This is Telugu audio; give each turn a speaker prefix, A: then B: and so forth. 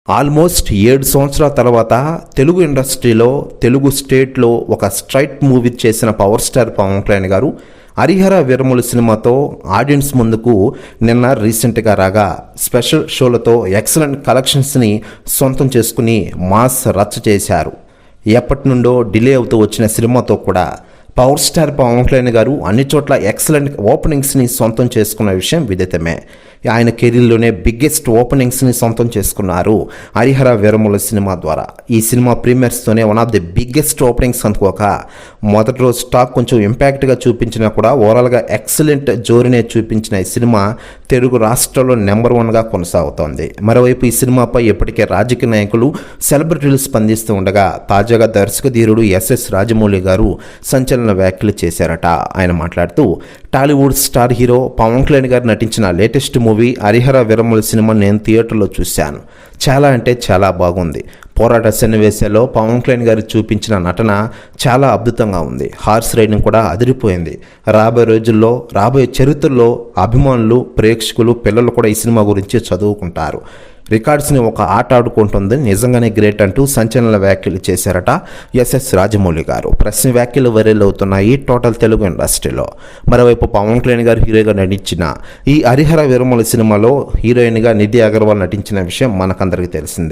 A: ఆల్మోస్ట్ 7 సంవత్సరాల తర్వాత తెలుగు ఇండస్ట్రీలో తెలుగు స్టేట్లో ఒక స్ట్రైట్ మూవీ చేసిన పవర్ స్టార్ పవన్ కళ్యాణ్ గారు హరిహర వీరములు సినిమాతో ఆడియన్స్ ముందుకు నిన్న రీసెంట్గా రాగా స్పెషల్ షోలతో ఎక్సలెంట్ కలెక్షన్స్ని సొంతం చేసుకుని మాస్ రచ్చ చేశారు. ఎప్పటి నుండో డిలే అవుతూ వచ్చిన సినిమాతో కూడా పవర్ స్టార్ పవన్ కళ్యాణ్ గారు అన్ని చోట్ల ఎక్సలెంట్ ఓపెనింగ్స్ని సొంతం చేసుకున్న విషయం విదితమే. ఆయన కెరీర్లోనే బిగ్గెస్ట్ ఓపెనింగ్స్ని సొంతం చేసుకున్నారు హరిహర వీరముల సినిమా ద్వారా. ఈ సినిమా ప్రీమియర్స్తోనే one of the biggest openings అనుకోక మొదటి రోజు స్టాక్ కొంచెం ఇంపాక్ట్గా చూపించినా కూడా ఓవరాల్గా ఎక్సలెంట్ జోరునే చూపించిన ఈ సినిమా తెలుగు రాష్ట్రాల్లో నెంబర్ 1గా కొనసాగుతోంది. మరోవైపు ఈ సినిమాపై ఇప్పటికే రాజకీయ నాయకులు సెలబ్రిటీలు స్పందిస్తూ ఉండగా తాజాగా దర్శకధీరుడు ఎస్ఎస్ రాజమౌళి గారు సంచలన వ్యాఖ్యలు చేశారట. ఆయన మాట్లాడుతూ టాలీవుడ్ స్టార్ హీరో పవన్ కళ్యాణ్ గారు నటించిన లేటెస్ట్ మూవీ హరిహర వీరముల సినిమా నేను థియేటర్లో చూశాను. చాలా అంటే చాలా బాగుంది. పోరాట సన్నివేశాల్లో పవన్ కళ్యాణ్ గారు చూపించిన నటన చాలా అద్భుతంగా ఉంది. హార్స్ రైడింగ్ కూడా అదిరిపోయింది. రాబోయే రోజుల్లో రాబోయే చరిత్రలో అభిమానులు ప్రేక్షకులు పిల్లలు కూడా ఈ సినిమా గురించి చదువుకుంటారు. రికార్డ్స్ని ఒక ఆట ఆడుకుంటుంది, నిజంగానే గ్రేట్ అంటూ సంచలన వ్యాఖ్యలు చేశారట ఎస్ఎస్ రాజమౌళి గారు. ప్రశ్న వ్యాఖ్యలు వైరల్ అవుతున్నాయి టోటల్ తెలుగు ఇండస్ట్రీలో. మరోవైపు పవన్ కళ్యాణ్ గారు హీరోగా నటించిన ఈ హరిహర వీరముల సినిమాలో హీరోయిన్గా నిధి అగర్వాల్ నటించిన విషయం మనకందరికీ తెలిసిందే.